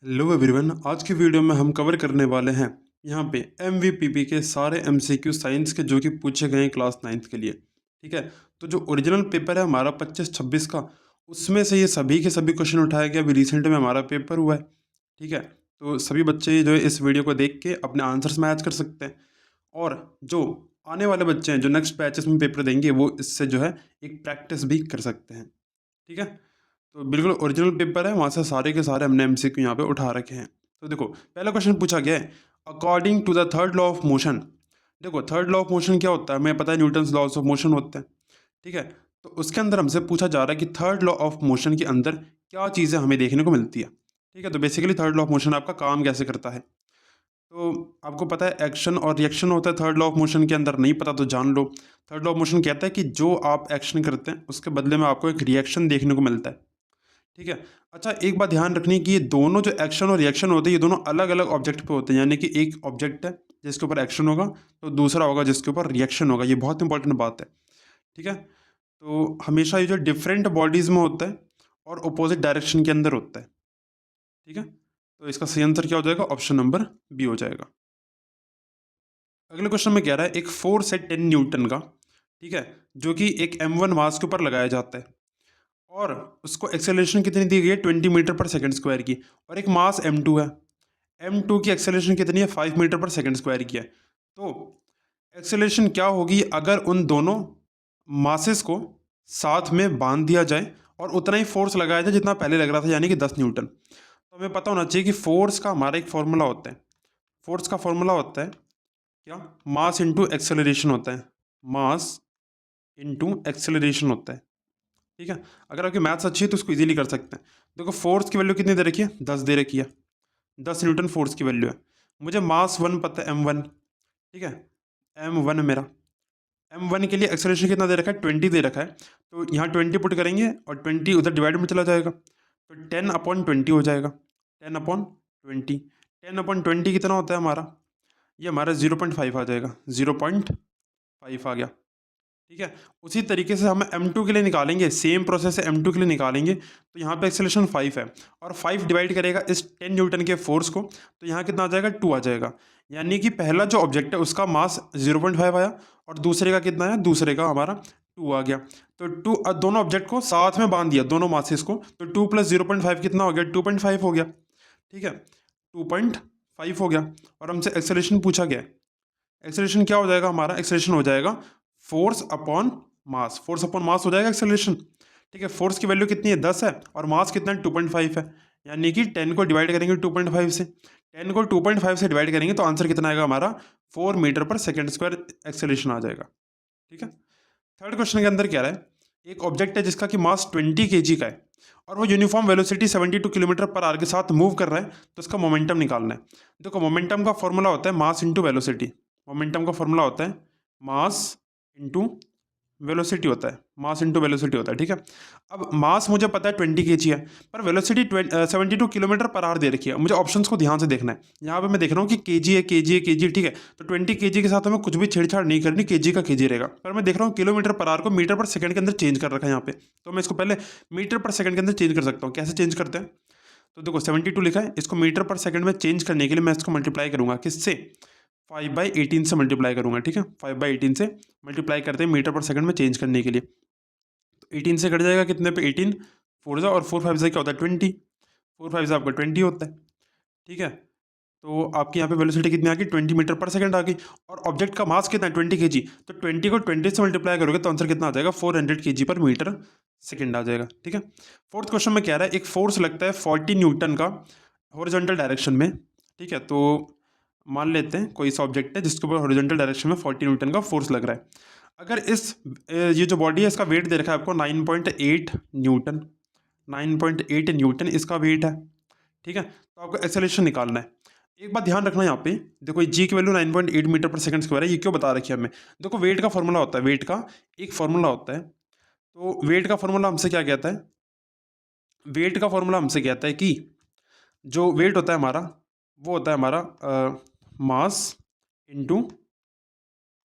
Hello everyone, आज की video में हम कवर करने वाले हैं यहाँ पे एमवीपीपी के सारे एमसीक्यू साइंस के जो कि पूछे गए हैं क्लास 9th के लिए। ठीक है, तो जो ओरिजिनल पेपर है हमारा 25-26 का, उसमें से ये सभी के सभी क्वेश्चन उठाया गया। अभी रिसेंट में हमारा पेपर हुआ है। ठीक है, तो सभी बच्चे जो है इस वीडियो को देख के अपने आंसर्स मैच कर सकते हैं, और जो आने वाले बच्चे हैं जो नेक्स्ट बैचेस में पेपर देंगे वो इससे जो है एक प्रैक्टिस भी कर सकते हैं। ठीक है, तो बिल्कुल ओरिजिनल पेपर है, वहाँ से सारे के सारे हमने एमसीक्यू यहाँ पे उठा रखे हैं। तो देखो, पहला क्वेश्चन पूछा गया है, according to the third law of motion. देखो, थर्ड लॉ ऑफ मोशन क्या होता है, हमें पता है न्यूटन्स लॉज ऑफ मोशन होते हैं। ठीक है, तो उसके अंदर हमसे पूछा जा रहा है कि थर्ड लॉ ऑफ मोशन के अंदर क्या चीज़ें हमें देखने को मिलती है। ठीक है, तो basically third law of motion आपका काम कैसे करता है। तो आपको पता है एक्शन और रिएक्शन होता है थर्ड लॉ ऑफ मोशन के अंदर, नहीं पता तो जान लो। थर्ड लॉ ऑफ मोशन कहता है कि जो आप एक्शन करते हैं उसके बदले में आपको एक रिएक्शन देखने को मिलता है। ठीक है, अच्छा एक बात ध्यान रखनी कि ये दोनों जो एक्शन और रिएक्शन होते हैं ये दोनों अलग अलग ऑब्जेक्ट पे होते हैं, यानी कि एक ऑब्जेक्ट है जिसके ऊपर एक्शन होगा, तो दूसरा होगा जिसके ऊपर रिएक्शन होगा। ये बहुत इंपॉर्टेंट बात है। ठीक है, तो हमेशा ये जो डिफरेंट बॉडीज़ में होता है और अपोजिट डायरेक्शन के अंदर होता है। ठीक है, तो इसका सही आंसर क्या हो जाएगा, ऑप्शन नंबर बी हो जाएगा। अगले क्वेश्चन में कह रहा है एक फोर्स है 10 न्यूटन का। ठीक है, जो कि एक m1 मास के ऊपर लगाया जाता है, और उसको एक्सेलरेशन कितनी दी गई है, 20 मीटर पर सेकंड स्क्वायर की, और एक मास m2 है। m2 की एक्सेलरेशन कितनी है, 5 मीटर पर सेकंड स्क्वायर की है। तो एक्सेलरेशन क्या होगी अगर उन दोनों मासेस को साथ में बांध दिया जाए और उतना ही फोर्स लगाया जाए जितना पहले लग रहा था, यानी कि 10 न्यूटन। तो हमें पता होना चाहिए कि फोर्स का हमारा एक फॉर्मूला होता है। फोर्स का फॉर्मूला होता है क्या, मास इंटू एक्सेलरेशन होता है। मास इंटू एक्सेलरेशन होता है। ठीक है, अगर आपकी मैथ्स अच्छी है तो उसको इजीली कर सकते हैं। देखो, फोर्स की वैल्यू कितनी दे रखी है, 10 दे रखी है। 10 न्यूटन फोर्स की वैल्यू है। मुझे मास 1 पता है, m1। ठीक है, m1 मेरा, m1 के लिए एक्सेलरेशन कितना दे रखा है, 20 दे रखा है। तो यहाँ 20 पुट करेंगे और 20 उधर डिवाइड में चला जाएगा, तो 10/20 हो जाएगा। 10/20, 10/20 कितना होता है हमारा, ये हमारा 0.5 आ जाएगा, 0.5 आ गया। ठीक है, उसी तरीके से हम m2 के लिए निकालेंगे, सेम प्रोसेस है, m2 के लिए निकालेंगे। तो यहाँ पे एक्सेलरेशन 5 है, और 5 डिवाइड करेगा इस 10 न्यूटन के फोर्स को, तो यहाँ कितना आ जाएगा, 2 आ जाएगा। यानी कि पहला जो ऑब्जेक्ट है उसका मास 0.5 आया, और दूसरे का कितना है, दूसरे का हमारा 2 आ गया। तो 2, दोनों ऑब्जेक्ट को साथ में बांध दिया, दोनों मासेस को, तो 2 + 0.5 कितना हो गया, 2.5 हो गया। ठीक है, 2.5 हो गया, और हमसे एक्सेलरेशन पूछा गया। एक्सेलरेशन क्या हो जाएगा हमारा, एक्सेलरेशन हो जाएगा force upon mass. Force upon mass हो जाएगा एक्सेलरेशन। ठीक है, फोर्स की वैल्यू कितनी है, 10 है, और मास कितना है, 2.5 है। यानी कि 10 को डिवाइड करेंगे 2.5 से, 10 को 2.5 से डिवाइड करेंगे तो आंसर कितना आएगा हमारा, 4 मीटर पर सेकेंड स्क्वायर एक्सेलरेशन आ जाएगा। ठीक है, थर्ड क्वेश्चन के अंदर क्या रहा है, एक ऑब्जेक्ट है जिसका कि मास 20 kg का है, और वो uniform velocity 72 kilometre per hour के साथ मूव कर रहा है, तो उसका मोमेंटम निकालना है। देखो, मोमेंटम का फॉर्मूला होता है मास इंटू वेलोसिटी। मोमेंटम का फॉर्मूला होता है मास इंटू वेलोसिटी होता है, मास इंटू वेलोसिटी होता है। ठीक है, अब मास मुझे पता है 20 kg है, पर वेलोसिटी 72 किलोमीटर पर आवर दे रखी है। मुझे ऑप्शंस को ध्यान से देखना है। यहाँ पे मैं देख रहा हूँ कि केजी है, केजी है, केजी। ठीक है, तो 20 kg के साथ हमें कुछ भी छेड़छाड़ नहीं करनी, केजी का केजी रहेगा। पर मैं देख रहा हूँ किलोमीटर पर आवर को मीटर पर सेकंड के अंदर चेंज कर रखा है यहाँ पे, तो मैं इसको पहले मीटर पर सेकंड के अंदर चेंज कर सकता हूँ। कैसे चेंज करते हैं, तो देखो 72 लिखा है, इसको मीटर पर सेकंड में चेंज करने के लिए मैं इसको मल्टीप्लाई करूँगा, किससे, 5/18 से मल्टीप्लाई करूँगा। ठीक है, 5/18 से मल्टीप्लाई करते हैं मीटर पर सेकंड में चेंज करने के लिए। तो 18 से कट जाएगा कितने पे, 18 4 जा, और 4 5 से क्या होता है, 20। 4 5 से आपका 20 होता है। ठीक है, तो आपकी यहाँ पे वेलोसिटी कितनी आ गई, 20 मीटर पर सेकंड आ गई, और ऑब्जेक्ट का मास कितना है, 20 kg। तो 20 को 20 से मल्टीप्लाई करोगे तो आंसर कितना आ जाएगा, 400 kg पर मीटर सेकंड आ जाएगा। ठीक है, फोर्थ क्वेश्चन में कह रहा है एक फोर्स लगता है 40 न्यूटन का हॉरिजॉन्टल डायरेक्शन में। ठीक है, तो मान लेते हैं कोई सा ऑब्जेक्ट है जिसके ऊपर हॉरिजॉन्टल डायरेक्शन में 40 न्यूटन का फोर्स लग रहा है। अगर ये जो बॉडी है इसका वेट दे रखा है आपको 9.8 न्यूटन, 9.8 न्यूटन इसका वेट है। ठीक है, तो आपको एक्सेलरेशन निकालना है। एक बात ध्यान रखना यहाँ पे, देखो जी की वैल्यू 9.8 मीटर पर सेकंड स्क्वायर है, ये क्यों बता रखी है हमें। देखो, वेट का फॉर्मूला होता है, वेट का एक फॉर्मूला होता है। तो वेट का फॉर्मूला हमसे क्या कहता है, वेट का फॉर्मूला हमसे कहता है कि जो वेट होता है हमारा, वो होता है हमारा mass into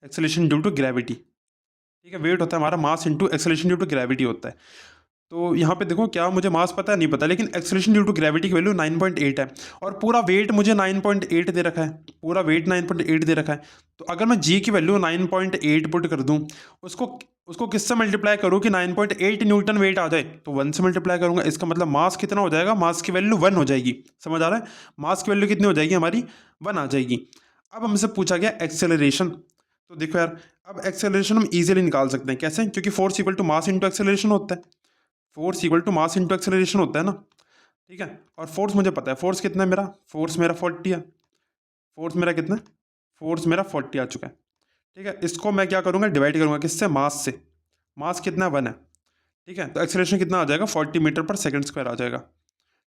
acceleration due to gravity. ठीक है, वेट होता है हमारा mass into acceleration due to gravity होता है। तो यहाँ पे देखो क्या मुझे मास पता है नहीं पता, लेकिन एक्सेलरेशन ड्यू टू ग्रेविटी की वैल्यू 9.8 है और पूरा वेट मुझे 9.8 दे रखा है, पूरा वेट 9.8 दे रखा है। तो अगर मैं जी की वैल्यू 9.8 पुट कर दूँ, उसको उसको किससे मल्टीप्लाई करूँ कि 9.8 न्यूटन वेट आ जाए, तो 1 से मल्टीप्लाई करूँगा। इसका मतलब मास कितना हो जाएगा, मास की वैल्यू 1 हो जाएगी। समझ आ रहा है, मास की वैल्यू कितनी हो जाएगी हमारी, 1 आ जाएगी। अब हमसे पूछा गया एक्सेलरेशन, तो देखो यार अब एक्सेलरेशन हम इजीली निकाल सकते हैं। कैसे, क्योंकि force equal to mass into acceleration होता है, force equal to mass into acceleration होता है ना, ठीक है। और फोर्स मुझे पता है, फोर्स कितना है मेरा, फोर्स मेरा 40 है, फोर्स मेरा कितना है, फोर्स मेरा 40 आ चुका है, ठीक है। इसको मैं क्या करूँगा, डिवाइड करूँगा किससे, मास से, मास कितना है, 1 है, ठीक है। तो एक्सेलरेशन कितना आ जाएगा, 40 मीटर पर सेकंड स्क्वायर आ जाएगा,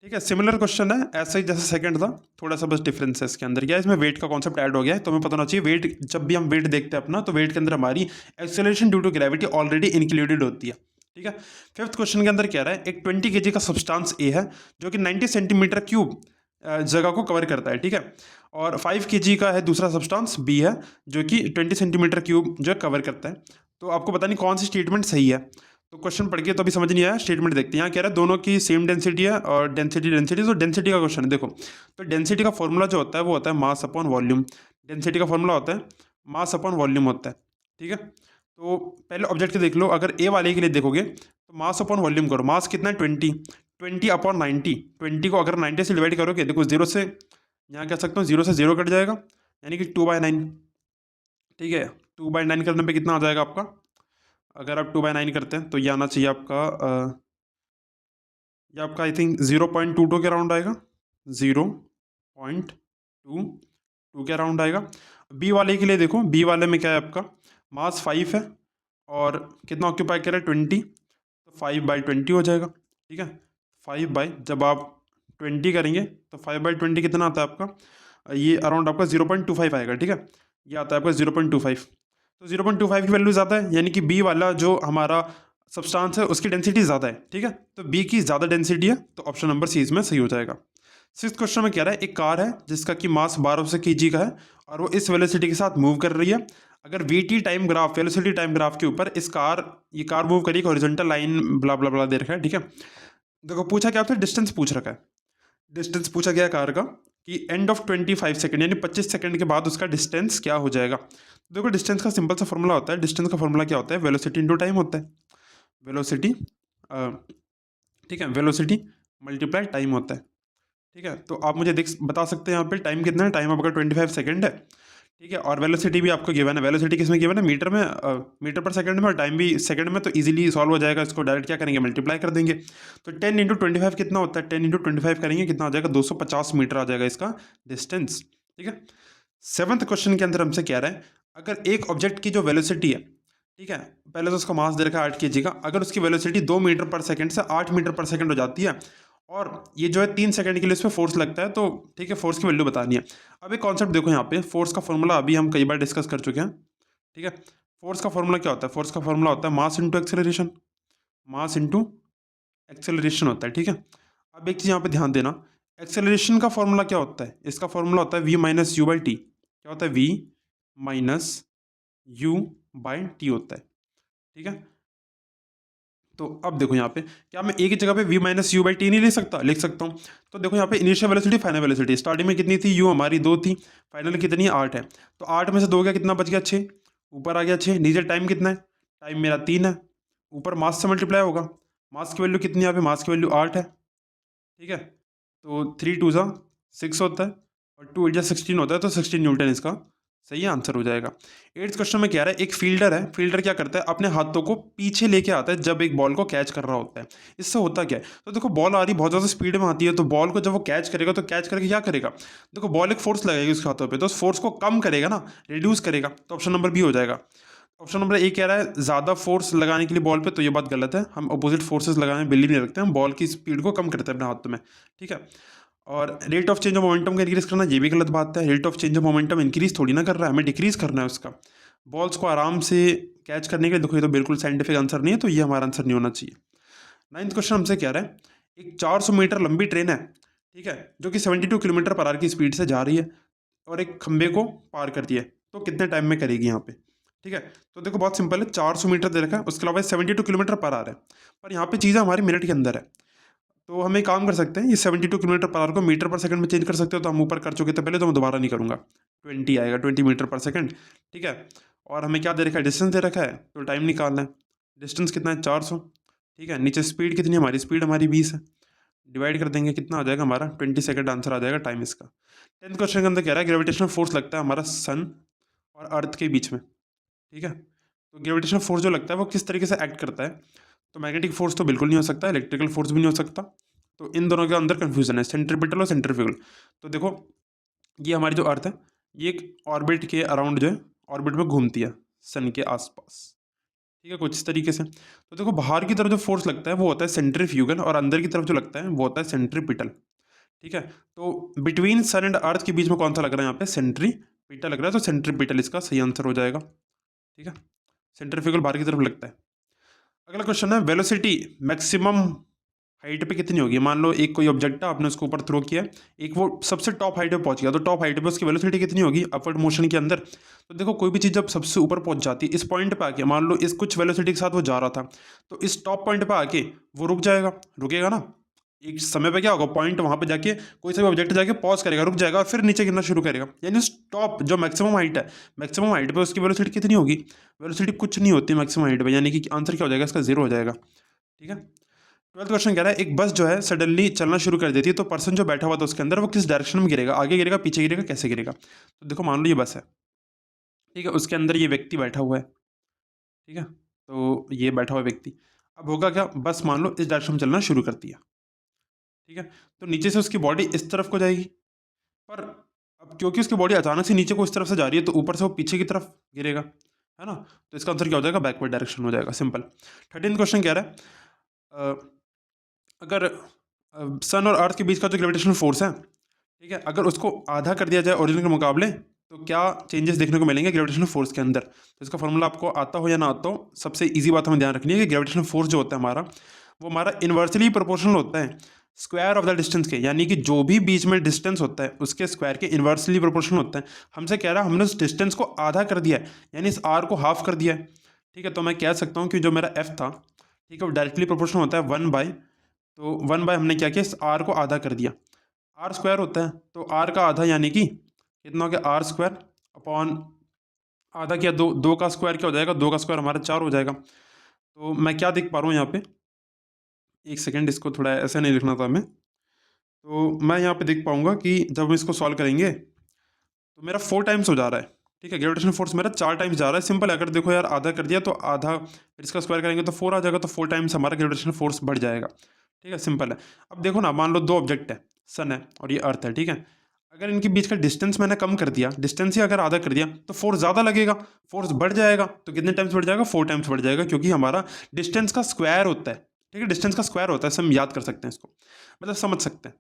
ठीक है। सिमिलर क्वेश्चन है ऐसा ही जैसे सेकंड था, थोड़ा सा बस डिफरेंस है इसके अंदर, क्या इसमें वेट का कॉन्सेप्ट ऐड हो गया है। तो हमें पता होना चाहिए वेट, जब भी हम वेट देखते हैं अपना, तो वेट के अंदर हमारी acceleration due to gravity already included होती है, ठीक है। फिफ्थ क्वेश्चन के अंदर क्या रहा है, एक 20 kg का सब्सटेंस ए है जो कि 90 सेंटीमीटर क्यूब जगह को कवर करता है, ठीक है। और 5 kg का है दूसरा सब्सटेंस बी है जो कि 20 सेंटीमीटर क्यूब जो है कवर करता है। तो आपको पता नहीं कौन सी स्टेटमेंट सही है, तो क्वेश्चन पढ़ के तो अभी समझ नहीं आया, स्टेटमेंट देखते हैं। यहाँ कह रहा है दोनों की सेम डेंसिटी है और डेंसिटी तो डेंसिटी का क्वेश्चन है। देखो तो डेंसिटी का फॉर्मूला जो होता है वो होता है मास अपॉन वॉल्यूम, डेंसिटी का फॉर्मूला होता है मास अपॉन वॉल्यूम होता है, ठीक है। तो पहले ऑब्जेक्ट के देख लो, अगर ए वाले के लिए देखोगे तो मास अपॉन वॉल्यूम करो, मास कितना है 20 अपॉन 90, 20 को अगर 90 से डिवाइड करोगे, देखो जीरो से यहाँ कह सकता हूँ, जीरो से जीरो कट जाएगा, यानी कि 2/9, ठीक है। 2/9 करने पे कितना आ जाएगा आपका, अगर आप 2/9 करते हैं तो ये आना चाहिए आपका ये आपका आई थिंक 0.22 के राउंड आएगा, 0.22 के राउंड आएगा। बी वाले के लिए देखो, बी वाले में क्या है आपका, मास 5 है और कितना ऑक्यूपाई कर रहा है 20, तो 5/20 हो जाएगा, ठीक है। 5 जब आप 20 करेंगे तो 5/20 कितना आता है आपका, ये अराउंड आपका 0.25 आएगा, ठीक है। ये आता है आपका 0.25, तो 0.25 की वैल्यू ज़्यादा है, यानी कि बी वाला जो हमारा सब्सटेंस है उसकी डेंसिटी ज़्यादा है, ठीक है। तो बी की ज़्यादा डेंसिटी है, तो ऑप्शन नंबर सी इसमें सही हो जाएगा। सिक्स क्वेश्चन में कह रहा है एक कार है जिसका कि मास 1200 kg का है और वो इस वेलोसिटी के साथ मूव कर रही है। अगर VT time graph, velocity time graph के ऊपर ये कार मूव करी, हॉरिजॉन्टल लाइन ब्ला ब्ला ब्ला दे रखा है, ठीक है। देखो पूछा क्या आपसे, डिस्टेंस पूछ रखा है, डिस्टेंस पूछा गया कार का कि एंड ऑफ 25 सेकंड, यानी 25 सेकंड के बाद उसका डिस्टेंस क्या हो जाएगा। देखो डिस्टेंस का सिंपल सा फॉर्मूला होता है, डिस्टेंस का फॉर्मूला क्या होता है, वेलोसिटी इंटू टाइम होता है, वेलोसिटी, ठीक है, वेलोसिटी मल्टीप्लाई टाइम होता है, ठीक है। तो आप मुझे बता सकते हैं यहाँ पे टाइम कितना है, टाइम आपका 25 सेकंड है, ठीक है। और वेलोसिटी भी आपको गिवन है, वेलोसिटी किसमें गिवन है, मीटर में, मीटर पर सेकंड में, और टाइम भी सेकंड में, तो इजीली सॉल्व हो जाएगा। इसको डायरेक्ट क्या करेंगे, मल्टीप्लाई कर देंगे। तो 10 × 25 कितना होता है, 10 × 25 करेंगे कितना आ जाएगा, 250 मीटर आ जाएगा इसका डिस्टेंस, ठीक है। सेवंथ क्वेश्चन के अंदर हमसे कह रहा है अगर एक ऑब्जेक्ट की जो वेलोसिटी है, ठीक है, पहले तो उसका मास दे रखा है 8 kg का, अगर उसकी वेलोसिटी 2 मीटर पर सेकंड से 8 मीटर पर सेकंड हो जाती है और ये जो है 3 सेकंड के लिए इस पर फोर्स लगता है, तो ठीक है, फोर्स की वैल्यू बतानी है। अब एक कॉन्सेप्ट देखो यहाँ पे, फोर्स का फॉर्मूला अभी हम कई बार डिस्कस कर चुके हैं, ठीक है। फोर्स का फॉर्मूला क्या होता है, फोर्स का फॉर्मूला होता है मास इंटू एक्सेलरेशन, मास इंटू एक्सेलरेशन होता है, ठीक है। अब एक चीज़ यहाँ पे ध्यान देना, एक्सेलरेशन का फॉर्मूला क्या होता है, इसका फॉर्मूला होता है v - u/t, क्या होता है, v - u/t होता है, ठीक है। तो अब देखो यहाँ पे, क्या मैं एक ही जगह पे v - u/t नहीं ले सकता, लिख सकता हूँ। तो देखो यहाँ पे initial velocity, final velocity, starting में कितनी थी, u हमारी 2 थी, फाइनल कितनी है, 8 है। तो 8 में से 2 गया, कितना बच गया, 6, ऊपर आ गया 6। नीचे टाइम कितना है, टाइम मेरा 3 है, ऊपर मास से मल्टीप्लाई होगा, मास की वैल्यू कितनी है, यहाँ पे मास की वैल्यू 8 है, ठीक है। तो 3 2 6 होता है और 2 8 16 होता है, तो 16 न्यूटन इसका सही आंसर हो जाएगा। एट्थ क्वेश्चन में क्या रहा है, एक फील्डर है, फील्डर क्या करता है, अपने हाथों को पीछे लेके आता है जब एक बॉल को कैच कर रहा होता है। इससे होता क्या है, तो देखो बॉल आ रही बहुत ज़्यादा स्पीड में आती है, तो बॉल को जब वो कैच करेगा तो कैच करके क्या करेगा, देखो बॉल एक फोर्स लगाएगी उसके हाथों पे, तो उस फोर्स को कम करेगा ना, रिड्यूस करेगा, तो ऑप्शन नंबर बी हो जाएगा। ऑप्शन नंबर ए कह रहा है ज़्यादा फोर्स लगाने के लिए बॉल पे, तो ये बात गलत है, हम अपोजिट फोर्सेस लगाने में बिलीव नहीं रखते, हम बॉल की स्पीड को कम करते हैं अपने हाथों में, ठीक है। और rate of change of momentum को इंक्रीज करना, ये भी गलत बात है, rate of change of momentum increase थोड़ी ना कर रहा है, हमें डिक्रीज करना है उसका। बॉल्स को आराम से कैच करने के लिए, देखो ये तो बिल्कुल साइंटिफिक आंसर नहीं है, तो ये हमारा आंसर नहीं होना चाहिए। नाइन्थ क्वेश्चन हमसे क्या रहा है, एक 400 मीटर लंबी ट्रेन है, ठीक है, जो कि 72 किलोमीटर पर आवर की स्पीड से जा रही है और एक खंबे को पार करती है, तो कितने टाइम में करेगी यहाँ पे। ठीक है। तो देखो बहुत सिंपल है, 400 मीटर दे रखा है, उसके अलावा 72 किलोमीटर पर आवर है, पर यहाँ पे चीज़ें हमारी मिनट के अंदर है। तो हम एक काम कर सकते हैं, ये 72 किलोमीटर पर आवर को मीटर पर सेकंड में चेंज कर सकते हो, तो हम ऊपर कर चुके थे पहले, तो मैं दोबारा नहीं करूँगा। 20 आएगा, 20 मीटर पर सेकंड। ठीक है। और हमें क्या दे रखा है, डिस्टेंस दे रखा है, तो टाइम निकालना है। डिस्टेंस कितना है, 400। ठीक है। नीचे स्पीड कितनी है हमारी, स्पीड हमारी 20 है। डिवाइड कर देंगे, कितना आ जाएगा हमारा 20 सेकंड, आंसर आ जाएगा टाइम इसका। 10th क्वेश्चन के अंदर कह रहा है ग्रेविटेशनल फोर्स लगता है हमारा सन और अर्थ के बीच में। ठीक है। तो ग्रेविटेशनल फोर्स जो लगता है वो किस तरीके से एक्ट करता है, तो मैग्नेटिक फोर्स तो बिल्कुल नहीं हो सकता, इलेक्ट्रिकल फोर्स भी नहीं हो सकता। तो इन दोनों के अंदर कंफ्यूजन है, सेंट्रीपिटल और सेंट्रीफ्यूगल। तो देखो ये हमारी जो अर्थ है, ये एक ऑर्बिट के अराउंड जो है, ऑर्बिट में घूमती है सन के आसपास। ठीक है, कुछ इस तरीके से। तो देखो बाहर की तरफ जो फोर्स लगता है वो होता है सेंट्रीफ्यूगल, और अंदर की तरफ जो लगता है वो होता है सेंट्रीपिटल। ठीक है। तो बिटवीन सन एंड अर्थ के बीच में कौन सा लग रहा है यहाँ पे, सेंट्रीपिटल लग रहा है, तो सेंट्रीपिटल इसका सही आंसर हो जाएगा। ठीक है। सेंट्रीफ्यूगल बाहर की तरफ लगता है। अगला क्वेश्चन है, वेलोसिटी मैक्सिमम हाइट पे कितनी होगी। मान लो एक कोई ऑब्जेक्ट है, आपने उसको ऊपर थ्रो किया, एक वो सबसे टॉप हाइट पे पहुंच गया, तो टॉप हाइट पे उसकी वेलोसिटी कितनी होगी अपवर्ड मोशन के अंदर। तो देखो कोई भी चीज़ जब सबसे ऊपर पहुंच जाती है, इस पॉइंट पे आके मान लो इस कुछ वेलोसिटी के साथ वो जा रहा था, तो इस टॉप पॉइंट पे आके वो रुक जाएगा, रुकेगा ना। एक समय पे क्या होगा, पॉइंट वहां पे जाके कोई सा भी ऑब्जेक्ट जाके पॉज करेगा, रुक जाएगा, और फिर नीचे गिरना शुरू करेगा। यानी उस टॉप जो मैक्सिमम हाइट है, मैक्सिमम हाइट पे उसकी वेलोसिटी कितनी होगी, वेलोसिटी कुछ नहीं होती मैक्सिमम हाइट पे, यानी कि आंसर क्या हो जाएगा इसका, 0 हो जाएगा। ठीक है। 12th क्वेश्चन कह रहा है, एक बस जो है सडनली चलना शुरू कर देती है, तो पर्सन जो बैठा हुआ था उसके अंदर वो किस डायरेक्शन में गिरेगा, आगे गिरेगा, पीछे गिरेगा, कैसे गिरेगा। तो देखो मान लो ये बस है, ठीक है, उसके अंदर ये व्यक्ति बैठा हुआ है। ठीक है। तो ये बैठा हुआ व्यक्ति, अब होगा क्या, बस मान लो इस डायरेक्शन में चलना शुरू करती है। ठीक है। तो नीचे से उसकी बॉडी इस तरफ को जाएगी, पर अब क्योंकि उसकी बॉडी अचानक से नीचे को इस तरफ से जा रही है, तो ऊपर से वो पीछे की तरफ गिरेगा, है ना। तो इसका आंसर क्या हो जाएगा, बैकवर्ड डायरेक्शन हो जाएगा, सिंपल। 13th क्वेश्चन कह रहा है, अगर सन और अर्थ के बीच का जो ग्रेविटेशनल फोर्स है, ठीक है, अगर उसको आधा कर दिया जाए ओरिजिनल के मुकाबले, तो क्या चेंजेस देखने को मिलेंगे ग्रेविटेशनल फोर्स के अंदर। तो इसका फॉर्मूला आपको आता हो या ना आता हो, सबसे इजी बात हमें ध्यान रखनी है कि ग्रेविटेशनल फोर्स जो होता है हमारा, वो हमारा इन्वर्सली प्रोपोर्शनल होता है स्क्वायर ऑफ द डिस्टेंस के, यानी कि जो भी बीच में डिस्टेंस होता है उसके स्क्वायर के इन्वर्सली प्रोपोर्शनल होता है। हमसे कह रहा है हमने उस डिस्टेंस को आधा कर दिया है, यानी इस आर को हाफ कर दिया है। ठीक है। तो मैं कह सकता हूँ कि जो मेरा एफ था, ठीक है, वो डायरेक्टली प्रोपोर्शनल होता है 1 बाय, तो 1 बाय हमने क्या किया, इस आर को आधा कर दिया। आर स्क्वायर होता है, तो आर का आधा यानी कि कितना हो गया, आर स्क्वायर अपॉन आधा किया, दो, दो का स्क्वायर क्या हो जाएगा, दो का स्क्वायर हमारा 4 हो जाएगा। तो मैं क्या देख पा रहा हूँ यहाँ पे, एक सेकेंड, इसको थोड़ा ऐसे नहीं लिखना था हमें। तो मैं यहाँ पे देख पाऊंगा कि जब हम इसको सॉल्व करेंगे तो मेरा 4 टाइम्स हो जा रहा है। ठीक है। ग्रेविटेशन फोर्स मेरा 4 टाइम्स जा रहा है, सिंपल है। अगर देखो यार आधा कर दिया तो आधा, फिर इसका स्क्वायर करेंगे तो 4 आ जाएगा, तो 4 टाइम्स हमारा ग्रेविटेशन फोर्स बढ़ जाएगा। ठीक है, सिंपल है। अब देखो ना, मान लो दो ऑब्जेक्ट है, सन है और ये अर्थ है। ठीक है। अगर इनके बीच का डिस्टेंस मैंने कम कर दिया, डिस्टेंस ही अगर आधा कर दिया, तो फोर्स ज़्यादा लगेगा, फोर्स बढ़ जाएगा। तो कितने टाइम्स बढ़ जाएगा, 4 टाइम्स बढ़ जाएगा, क्योंकि हमारा डिस्टेंस का स्क्वायर होता है। ठीक है, डिस्टेंस का स्क्वायर होता है, हम याद कर सकते हैं इसको, मतलब समझ सकते हैं।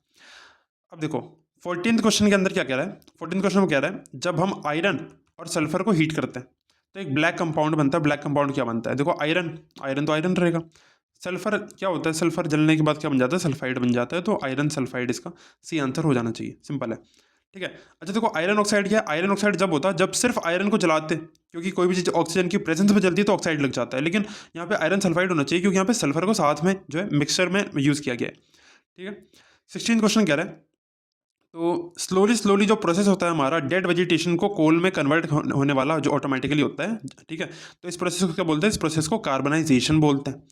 अब देखो 14th क्वेश्चन के अंदर क्या कह रहा है, 14th क्वेश्चन में कह रहा है जब हम आयरन और सल्फर को हीट करते हैं तो एक ब्लैक कंपाउंड बनता है। ब्लैक कंपाउंड क्या बनता है, देखो आयरन, आयरन तो आयरन रहेगा। सल्फर क्या होता है, सल्फर जलने के बाद क्या बन जाता है, सल्फाइड बन जाता है। तो आयरन सल्फाइड इसका सी आंसर हो जाना चाहिए, सिंपल है। ठीक है। अच्छा देखो आयरन ऑक्साइड क्या है, आयरन ऑक्साइड जब होता है जब सिर्फ आयरन को जलाते, क्योंकि कोई भी चीज़ ऑक्सीजन की प्रेजेंस में जलती है तो ऑक्साइड लग जाता है। लेकिन यहाँ पे आयरन सल्फाइड होना चाहिए, क्योंकि यहाँ पे सल्फर को साथ में जो है मिक्सचर में यूज़ किया गया है। ठीक है। 16th क्वेश्चन कह रहा है, तो स्लोली स्लोली जो प्रोसेस होता है हमारा डेड वेजिटेशन को कोल में कन्वर्ट होने वाला, जो ऑटोमेटिकली होता है। ठीक है। तो इस प्रोसेस को क्या बोलते हैं, इस प्रोसेस को कार्बनाइजेशन बोलते हैं।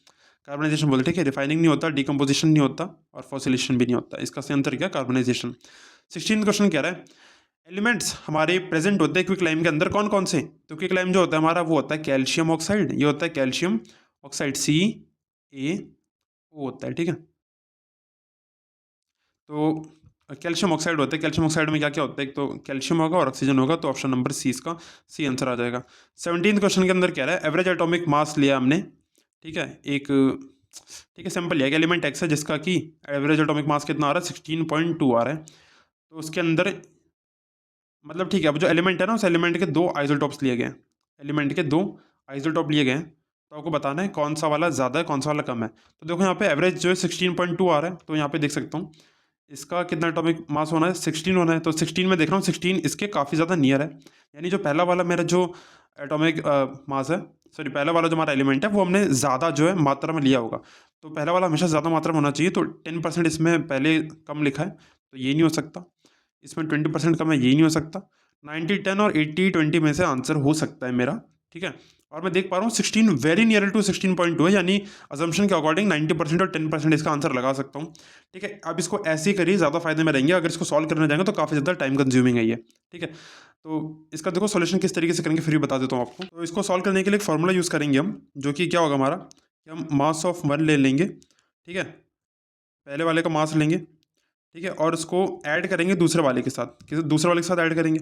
कार्बनाइजेशन बोलते हैं। ठीक है। रिफाइनिंग नहीं होता, डिकम्पोजिशन नहीं होता और फॉसिलेशन भी नहीं होता, इसका सही आंसर क्या, कार्बनाइजेशन। 16th क्वेश्चन कह रहा है, एलिमेंट्स हमारे प्रेजेंट होते हैं क्विक लाइम के अंदर, कौन कौन से। तो क्विक लाइम जो होता है हमारा वो होता है कैल्शियम ऑक्साइड, ये होता है कैल्शियम ऑक्साइड, CaO होता है। ठीक है। तो कैल्शियम ऑक्साइड होता है, कैल्शियम ऑक्साइड में क्या क्या होता है, एक तो कैल्शियम होगा और ऑक्सीजन होगा, तो ऑप्शन नंबर सी इसका सी आंसर आ जाएगा। 17th क्वेश्चन के अंदर कह रहा है एवरेज एटॉमिक मास लिया हमने। ठीक है। एक, ठीक है, सिंपल है, एलिमेंट एक्स है जिसका कि एवरेज एटॉमिक मास कितना आ रहा है, 16.2 आ रहा है। तो उसके अंदर मतलब ठीक है, अब जो एलिमेंट है ना, उस एलिमेंट के दो आइसोटॉप्स लिए गए हैं, एलिमेंट के दो आइसोटॉप लिए गए हैं। तो आपको बताना है कौन सा वाला ज़्यादा है कौन सा वाला कम है। तो देखो यहाँ पे एवरेज जो है 16.2 आ रहा है, तो यहाँ पे देख सकता हूँ इसका कितना एटॉमिक मास होना है, 16 होना है। तो 16 में देख रहा हूँ, 16 इसके काफ़ी ज़्यादा नियर है। यानी जो पहला वाला मेरा जो एटॉमिक मास है, सॉरी पहला वाला जो हमारा एलिमेंट है वो हमने ज़्यादा जो है मात्रा में लिया होगा, तो पहला वाला हमेशा ज़्यादा मात्रा में होना चाहिए। तो 10% इसमें पहले कम लिखा है तो ये नहीं हो सकता, इसमें 20% कम है, ये नहीं हो सकता। 90-10 और 80-20 में से आंसर हो सकता है मेरा, ठीक है। और मैं देख पा रहा हूँ 16 वेरी नियर टू 16.2 है, यानी अजम्पशन के अकॉर्डिंग 90% और 10% इसका आंसर लगा सकता हूँ, ठीक है। अब इसको ऐसे ही करिए, ज़्यादा फायदे में रहेंगे। अगर इसको सॉल्व करने जाएंगे तो काफ़ी ज़्यादा टाइम कंज्यूमिंग है ये, ठीक है। तो इसका देखो सोल्यूशन किस तरीके से करेंगे फिर भी बता देता हूँ आपको। तो इसको सॉल्व करने के लिए एक फॉर्मूला यूज़ करेंगे हम, जो कि क्या होगा हमारा कि हम मास ऑफ 1 ले लेंगे, ठीक है। पहले वाले का मास लेंगे, ठीक है, और उसको ऐड करेंगे दूसरे वाले के साथ, किसी दूसरे वाले के साथ ऐड करेंगे,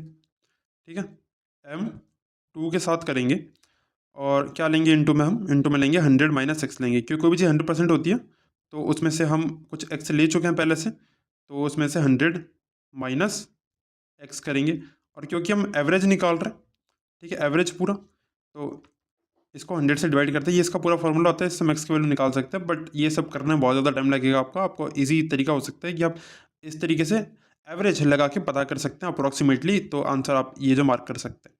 ठीक है। m2 के साथ करेंगे और क्या लेंगे इंटू में, हम इंटू में लेंगे 100 माइनस एक्स लेंगे, क्योंकि कोई भी चीज़ 100% होती है तो उसमें से हम कुछ एक्स ले चुके हैं पहले से, तो उसमें से 100 माइनस एक्स करेंगे। और क्योंकि हम एवरेज निकाल रहे हैं, ठीक है, एवरेज पूरा, तो इसको 100 से डिवाइड करते हैं। ये इसका पूरा फॉर्मूला होता है, इससे मैक्स की वैल्यू निकाल सकते हैं, बट ये सब करने में बहुत ज़्यादा टाइम लगेगा आपका। आपको इजी तरीका हो सकता है कि आप इस तरीके से एवरेज लगा के पता कर सकते हैं अप्रोक्सीमेटली, तो आंसर आप ये जो मार्क कर सकते हैं।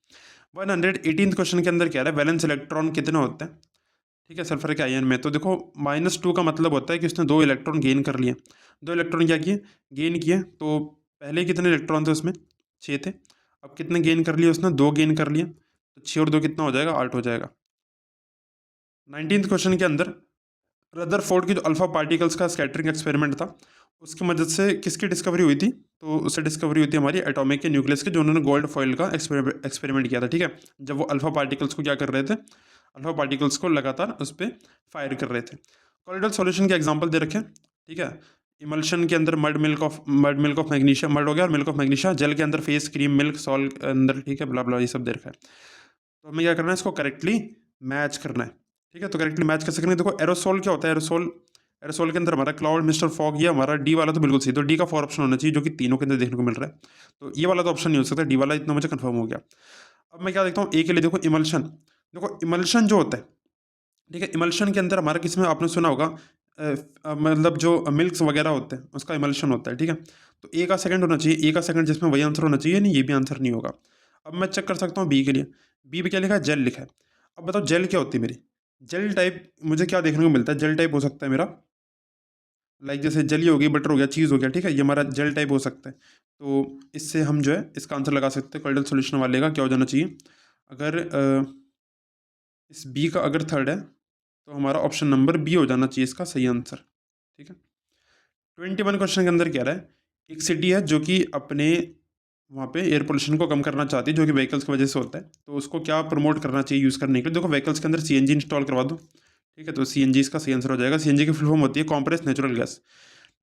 118 क्वेश्चन के अंदर क्या है, वैलेंस इलेक्ट्रॉन कितने होते हैं, ठीक है, सल्फर के आयन में। तो देखो -2 का मतलब होता है कि उसने 2 इलेक्ट्रॉन गेन कर लिए, 2 इलेक्ट्रॉन क्या किए, गेन किए। तो पहले कितने इलेक्ट्रॉन थे उसमें, 6 थे। अब कितने गेन कर लिए उसने, 2 गेन कर लिए, तो 6 और 2 कितना हो जाएगा, 8 हो जाएगा। 19th क्वेश्चन के अंदर रदरफोर्ड की जो अल्फा पार्टिकल्स का स्कैटरिंग एक्सपेरिमेंट था, उसकी मदद से किसकी डिस्कवरी हुई थी, तो उससे डिस्कवरी हुई थी हमारी एटॉमिक के न्यूक्लियस के, जो उन्होंने गोल्ड फॉइल का एक्सपेरिमेंट किया था, ठीक है। जब वो अल्फा पार्टिकल्स को क्या कर रहे थे, अल्फा पार्टिकल्स को लगातार उस पर फायर कर रहे थे। कॉलोइडल सॉल्यूशन के एग्जाम्पल दे रखे हैं, ठीक है। इमल्शन के अंदर mud milk of magnesia, mud हो गया और मिल्क ऑफ मैग्नीशिया। जल के अंदर फेस क्रीम मिल्क सॉल्ट अंदर, ठीक है, ब्ला ब्ला ये सब दे रखा है। तो हमें क्या करना है, इसको करेक्टली मैच करना है, ठीक है। तो करेक्टली मैच कर सकते, देखो एरोसोल क्या होता है, एरोसोल, एरोसोल के अंदर हमारा क्लाउड, मिस्टर फॉग, ये हमारा डी वाला तो बिल्कुल सही, तो डी का 4 ऑप्शन होना चाहिए, जो कि तीनों के अंदर देखने को मिल रहा है। तो ये वाला तो ऑप्शन नहीं हो सकता, डी वाला इतना मुझे कंफर्म हो गया। अब मैं क्या देखता हूँ ए के लिए, देखो इमल्शन, देखो इमल्शन जो होता है, ठीक है, इमल्शन के अंदर हमारा किसमें आपने सुना होगा, मतलब जो मिल्क्स वगैरह होते हैं उसका इमल्शन होता है, ठीक है। तो ए का सेकंड होना चाहिए, ए का सेकंड जिसमें वही आंसर होना चाहिए, नहीं ये भी आंसर नहीं होगा। अब मैं चेक कर सकता हूँ बी के लिए, बी पे क्या लिखा है, जेल लिखा है। अब बताओ जेल क्या होती है मेरी, जेल टाइप मुझे क्या देखने को मिलता है, जेल टाइप हो सकता है मेरा, लाइक जैसे जली हो गई, बटर हो गया, चीज़ हो गया, ठीक है, ये हमारा जेल टाइप हो सकता है। तो इससे हम जो है इसका आंसर लगा सकते हैं, कॉलोइडल सॉल्यूशन वाले का क्या हो जाना चाहिए, अगर इस बी का अगर थर्ड है तो हमारा ऑप्शन नंबर बी हो जाना चाहिए इसका सही आंसर, ठीक है। 21 क्वेश्चन के अंदर कह रहा है, एक सिटी है जो कि अपने वहाँ पे एयर पोल्यूशन को कम करना चाहती है, जो कि व्हीकल्स की वजह से होता है, तो उसको क्या प्रमोट करना चाहिए यूज़ करने के लिए। देखो व्हीकल्स के अंदर सीएनजी इंस्टॉल करवा दो, ठीक है, तो सीएनजी इसका सही आंसर हो जाएगा। सीएनजी की फुल फॉर्म होती है compress natural gas.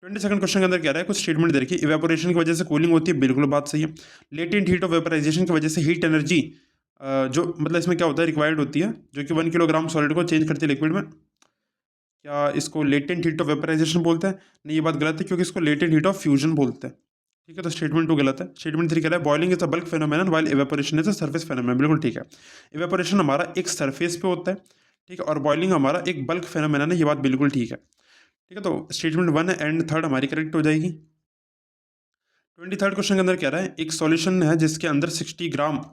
22nd question के अंदर कह रहा है, कुछ स्टेटमेंट दे रखी है, इवेपोरेशन की वजह से कूलिंग होती है, बिल्कुल बात सही है। लेटेंट हीट ऑफ वेपराइजेशन की वजह से हीट एनर्जी जो मतलब इसमें क्या होता है, रिक्वायर्ड होती है, जो कि 1 किलोग्राम सॉलिड को चेंज करती है लिक्विड में। क्या इसको लेटेंट हीट ऑफ वेपराइजेशन बोलते हैं, नहीं ये बात गलत है, क्योंकि इसको लेटेंट हीट ऑफ फ्यूजन बोलते हैं, ठीक है। तो स्टेटमेंट 2 गलत है। स्टेटमेंट 3 कह रहा है, boiling is a bulk phenomenon while evaporation is a surface phenomenon, बिल्कुल ठीक है। इवेपोरेशन हमारा एक सरफेस पे होता है, ठीक है, और बॉइलिंग हमारा एक बल्क फेनोमेनन है, ये बात बिल्कुल ठीक है, ठीक है। तो स्टेटमेंट 1 एंड थर्ड हमारी करेक्ट हो जाएगी। 23rd क्वेश्चन के अंदर कह रहा है, एक सॉल्यूशन है जिसके अंदर 60 ग्राम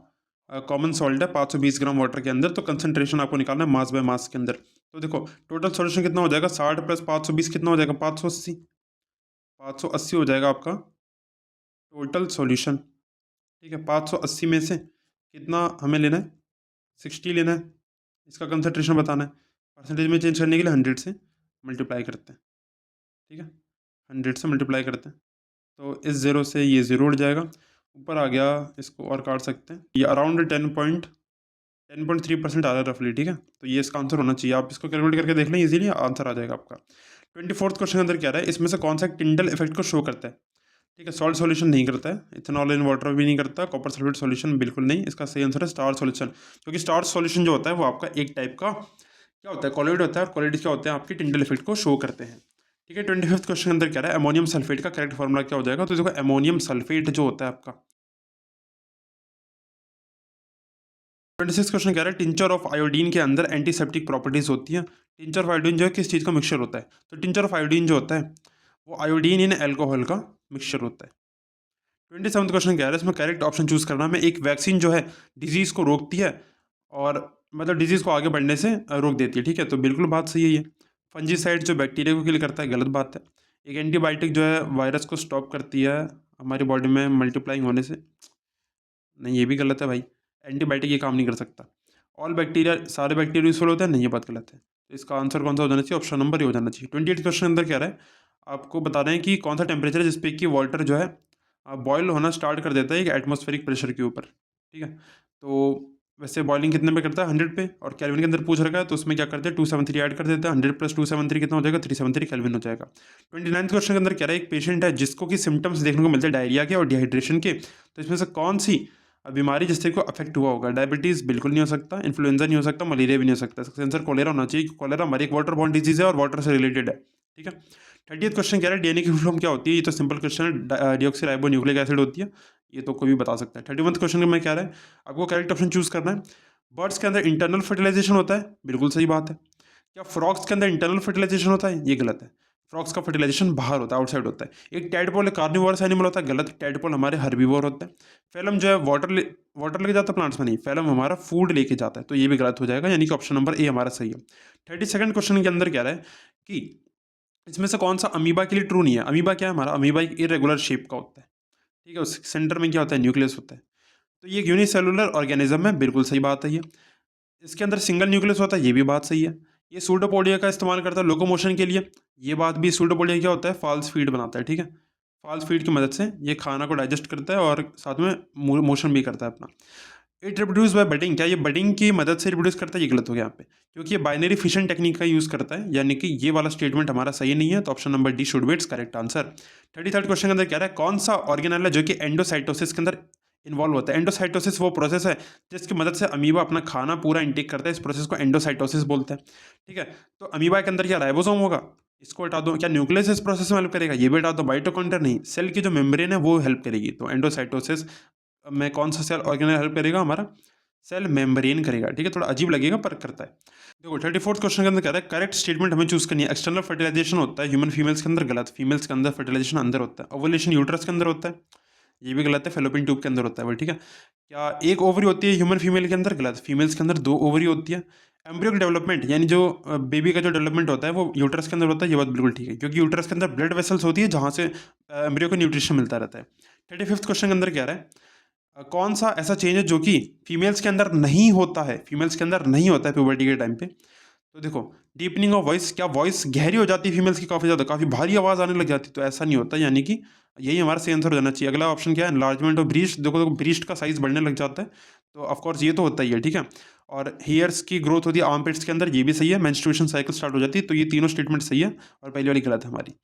कॉमन सॉल्ट है 520 ग्राम वाटर के अंदर, तो कंसंट्रेशन आपको निकालना है मास बाय मास के अंदर। तो देखो टोटल सॉल्यूशन कितना हो जाएगा, 60 + 520 कितना हो जाएगा, 580, 580 हो जाएगा आपका टोटल सॉल्यूशन, ठीक है। 580 में से कितना हमें लेना है, 60 लेना है, इसका कंसंट्रेशन बताना है। परसेंटेज में चेंज करने के लिए 100 से मल्टीप्लाई करते हैं, ठीक है, 100 से मल्टीप्लाई करते हैं, तो इस ज़ीरो से ये ज़ीरो उड़ जाएगा, ऊपर आ गया, इसको और काट सकते हैं, ये अराउंड 10.3% आ रहा है रफली, ठीक है। तो ये इसका आंसर होना चाहिए, आप इसको कैलकुलेट करके देख लें, इजीली आंसर आ जाएगा आपका। 24th क्वेश्चन के अंदर क्या रहा है, इसमें से कौन सा टिंडल इफेक्ट को शो करता है, ठीक है। सॉल्ट सॉल्यूशन नहीं करता है, इथेनॉल इन वाटर भी नहीं करता, कॉपर सल्फेट सॉल्यूशन बिल्कुल नहीं, इसका सही आंसर है स्टार सॉल्यूशन, क्योंकि स्टार सॉल्यूशन जो होता है वो आपका एक टाइप का क्या होता है, कॉलोइड होता है, और कॉलोइड क्या होते हैं, आपके टिंडल इफेक्ट को शो करते हैं, ठीक है। 25th क्वेश्चन के अंदर क्या रहा है, अमोनियम सल्फेट का करेक्ट फॉर्मूला क्या हो जाएगा। तो देखो अमोनियम सल्फेट जो होता है आपका, 26 क्वेश्चन कह रहा है, टिंचर ऑफ आयोडीन के अंदर एंटीसेप्टिक प्रॉपर्टीज होती हैं। टिंचर ऑफ आयोडीन जो है किस चीज़ का मिक्सचर होता है, तो टिंचर ऑफ आयोडीन जो होता है वो आयोडीन इन एल्कोहल का मिक्सचर होता है। 27th क्वेश्चन कह रहा है, इसमें करेक्ट ऑप्शन चूज करना है, एक वैक्सीन जो है डिजीज को रोकती है और मतलब डिजीज़ को आगे बढ़ने से रोक देती है, ठीक है। तो बिल्कुल बात सही है ये। फंजीसाइड जो बैक्टीरिया को किल करता है, गलत बात है। एक एंटीबायोटिक जो है वायरस को स्टॉप करती है हमारी बॉडी में मल्टीप्लाइंग होने से, नहीं ये भी गलत है भाई। एंटीबायोटिक ये काम नहीं कर सकता। ऑल बैक्टीरिया, सारे बैक्टीरिया यूजफुल होते हैं, नहीं ये बात गलत है। तो इसका आंसर कौन सा हो जाना चाहिए? ऑप्शन नंबर ए हो जाना चाहिए। 28 क्वेश्चन अंदर क्या रहा है, आपको बता रहे हैं कि कौन सा टेम्परेचर है जिसपे कि वाटर जो है बॉयल होना स्टार्ट कर देता है एक एटमॉस्फेरिक प्रेशर के ऊपर, ठीक है। तो वैसे बॉइलिंग कितने पे करता है? 100 पे, और केल्विन के अंदर पूछ रखा है तो उसमें क्या करते हैं 273 ऐड कर देते हैं। 100 + 273 कितना हो जाएगा? 373 केल्विन हो जाएगा। 29 क्वेश्चन के अंदर कह रहा है एक पेशेंट है जिसको कि सिम्टम्स देखने को मिलते हैं डायरिया के और डिहाइड्रेशन के, तो इसमें से कौन सी बीमारी जिससे को अफेक्ट हुआ होगा? डायबिटीज़ बिल्कुल नहीं हो सकता, इन्फ्लुएंजा नहीं हो सकता, मलेरिया भी नहीं हो सकता। इसका आंसर कोलेरा होना चाहिए, कोलेरा हमारी एक वाटर बॉर्न डिजीज है और वाटर से रिलेटेड है, ठीक है। 30th क्वेश्चन कह रहा है डीएनए की फुल फॉर्म क्या होती है? ये तो सिंपल क्वेश्चन है, डिऑक्सी न्यूक्लिक एसिड होती है, ये तो कोई भी बता सकता है। 31st क्वेश्चन में क्या रहा है, आपको करेक्ट ऑप्शन चूज करना है। बर्ड्स के अंदर इंटरनल फर्टिलाइजेशन होता है, बिल्कुल सही बात है। क्या फ्रॉग्स के अंदर इंटरनल फर्टिलाइजेशन होता है? ये गलत है। फ्रॉग्स का फर्टिलाइजेशन बाहर होता है, आउटसाइड होता है। एक टैडपोल एक कार्निवोरस एनिमल होता है, गलत। टैडपोल हमारे हर्बीवोर होते हैं। फैलम जो है वाटर लेके जाता है प्लांट्स में, नहीं, फैलम हमारा फूड लेके जाता है, तो ये भी गलत हो जाएगा, यानी कि ऑप्शन नंबर ए हमारा सही है। 32nd क्वेश्चन के अंदर क्या रहा है कि इसमें से कौन सा अमीबा के लिए ट्रू नहीं है? अमीबा क्या है हमारा? अमीबा एक इरेगुलर शेप का होता है, ठीक है। उस सेंटर में क्या होता है? न्यूक्लियस होता है। तो ये एक यूनिसेलुलर ऑर्गेनिज्म है, बिल्कुल सही बात है ये। इसके अंदर सिंगल न्यूक्लियस होता है, ये भी बात सही है। ये सूडोपोडिया का इस्तेमाल करता है लोकोमोशन के लिए, ये बात भी। सूडोपोडिया क्या होता है? फॉल्स फीड बनाता है, ठीक है। फॉल्स फीड की मदद से ये खाना को डाइजेस्ट करता है और साथ में मोशन भी करता है अपना। इट रिप्रोड्यूस बाय बडिंग, क्या ये बडिंग की मदद से रिप्रोड्यूस करता है? ये गलत हो गया यहाँ पे, क्योंकि ये बाइनरी फिशन टेक्निक का यूज़ करता है, यानी कि ये वाला स्टेटमेंट हमारा सही नहीं है। तो option number D should be it's correct answer. 33rd question के अंदर क्या रहा है, कौन सा ऑर्गेनेल है जो कि एंडोसाइटोसिस के अंदर इन्वॉल्व होता है? एंडोसाइटोसिस वो प्रोसेस है जिसकी मदद से अमीबा अपना खाना पूरा इंटेक करता है, इस प्रोसेस को एंडोसाइटोसिस बोलते हैं, ठीक है। तो अमीबा के अंदर क्या राइबोसोम होगा, इसको हटा दो। क्या न्यूक्लियस इस प्रोसेस में हेल्प करेगा? ये भी हटा दो। माइटोकॉन्ड्रिया नहीं, सेल की जो मेम्ब्रेन है वो हेल्प करेगी। तो एंडोसाइटोसिस में कौन सा सेल ऑर्गेनेल हेल्प करेगा? हमारा सेल मेम्ब्रेन करेगा, ठीक है। थोड़ा अजीब लगेगा पर करता है। देखो 34th क्वेश्चन के अंदर कह रहा है करेक्ट स्टेटमेंट हमें चूज करनी है। एक्सटर्नल फर्टिलाइजेशन होता है ह्यूमन फीमेल्स के अंदर, गलत। फीमेल्स के अंदर फर्टिलाइजेशन अंदर होता है। ओवुलेशन यूट्रस के अंदर होता है, ये भी गलत है। फेलोपियन ट्यूब के अंदर होता है वो, ठीक है। क्या एक ओवरी होती है ह्यूमन फीमेल के अंदर? गलत। फीमेल्स के अंदर 2 ओवरी होती है। एम्ब्रियो डेवलपमेंट यानी जो बेबी का जो डेवलपमेंट होता है वो यूट्रस के अंदर होता है, ये बात बिल्कुल ठीक है, क्योंकि यूट्रस के अंदर ब्लड वेसल्स होती है जहाँ से एम्ब्रियो को न्यूट्रिशन मिलता रहता है। 35th क्वेश्चन के अंदर क्या रहा है, कौन सा ऐसा चेंज है जो कि फीमेल्स के अंदर नहीं होता है? फीमेल्स के अंदर नहीं होता है प्यूबर्टी के टाइम पे। तो देखो डीपनिंग ऑफ वॉइस, क्या वॉइस गहरी हो जाती है फीमेल्स की काफ़ी ज़्यादा, काफ़ी भारी आवाज़ आने लग जाती है? तो ऐसा नहीं होता, यानी कि यही हमारा सही आंसर हो जाना चाहिए। अगला ऑप्शन क्या है, एनलार्जमेंट ऑफ ब्रीस्ट। देखो ब्रीस्ट का साइज बढ़ने लग जाता है, तो ऑफकोर्स ये तो होता ही है, ठीक है। और हेयर्स की ग्रोथ होती है आर्मपिट्स के अंदर, ये भी सही है। मेंस्ट्रुएशन साइकिल स्टार्ट हो जाती है, तो ये तीनों स्टेटमेंट सही है और पहली वाली गलत है हमारी।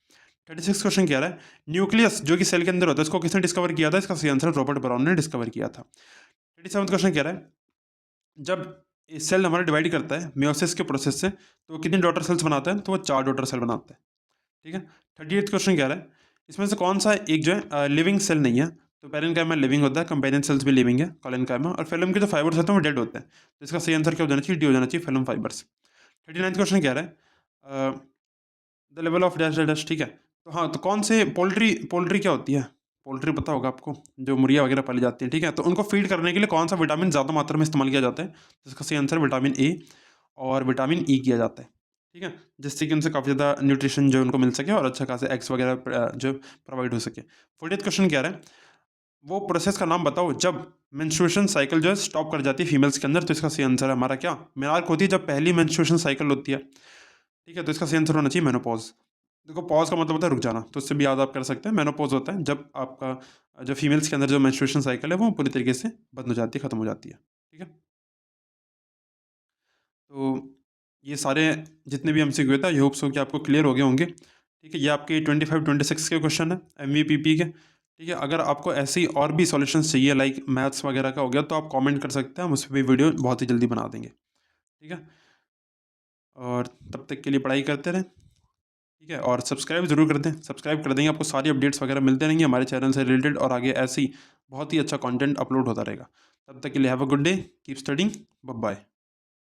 36 क्वेश्चन क्या रहा है, न्यूक्लियस जो कि सेल के अंदर होता है इसको किसने डिस्कवर किया था? इसका सही आंसर रॉबर्ट ब्राउन ने डिस्कवर किया था। 37th क्वेश्चन कह रहा है जब सेल हमारा डिवाइड करता है मियोसिस के प्रोसेस से, तो वो कितनी डॉटर सेल्स बनाता है? तो वो 4 डॉटर सेल बनाता है, ठीक है। 38th क्वेश्चन कह रहा है इसमें से कौन सा एक जो है लिविंग सेल नहीं है? तो पैरेन्काइमा लिविंग होता है, कंपेनियन सेल्स भी लिविंग है, कोलेनकाइमा। और फिल्म के जो फाइबर्स होते हैं वो डेड होते हैं, तो इसका सही आंसर क्या हो जाना चाहिए? डी हो जाना चाहिए, फिल्म फाइबर्स। 39th क्वेश्चन कह रहा है the level of dash dash, ठीक है। तो हाँ, तो कौन से पोल्ट्री पोल्ट्री क्या होती है? पोल्ट्री पता होगा आपको, जो मुर्गियाँ वगैरह पाली जाती हैं, ठीक है। तो उनको फीड करने के लिए कौन सा विटामिन ज़्यादा मात्रा में इस्तेमाल किया जाता है? तो इसका सही आंसर विटामिन ए और विटामिन ई किया जाता है, ठीक है, जिससे कि उनसे काफ़ी ज़्यादा न्यूट्रिशन जो उनको मिल सके और अच्छा खासा एग्स वगैरह जो प्रोवाइड हो सके। 40th क्वेश्चन क्या रहा है, वो प्रोसेस का नाम बताओ जब मेंस्ट्रुएशन साइकिल जो है स्टॉप कर जाती है फीमेल्स के अंदर। तो इसका सही आंसर है हमारा क्या? मेनार्क होती है जब पहली मेंस्ट्रुएशन साइकिल होती है, ठीक है। तो इसका सही आंसर होना चाहिए मेनोपॉज। देखो पॉज का मतलब होता है रुक जाना, तो उससे भी याद आप कर सकते हैं। मेनोपॉज होता है जब आपका जो फीमेल्स के अंदर जो मेंस्ट्रुएशन साइकिल है वो पूरी तरीके से बंद हो जाती है, खत्म हो जाती है, ठीक है। तो ये सारे जितने भी एमसीक्यू था, आई होप सो कि आपको क्लियर हो गए होंगे, ठीक है। ये आपके 25-26 के क्वेश्चन है एमवीपीपी के, ठीक है। अगर आपको ऐसे ही और भी सॉल्यूशंस चाहिए लाइक मैथ्स वगैरह का हो गया, तो आप कमेंट कर सकते हैं, हम उस पर भी वीडियो बहुत ही जल्दी बना देंगे, ठीक है। और तब तक के लिए पढ़ाई करते रहें, ठीक है। और सब्सक्राइब जरूर कर दें, सब्सक्राइब कर देंगे, आपको सारी अपडेट्स वगैरह मिलते रहेंगे हमारे चैनल से रिलेटेड, और आगे ऐसे ही बहुत ही अच्छा कंटेंट अपलोड होता रहेगा। तब तक के लिए have a good day, keep studying, bye bye.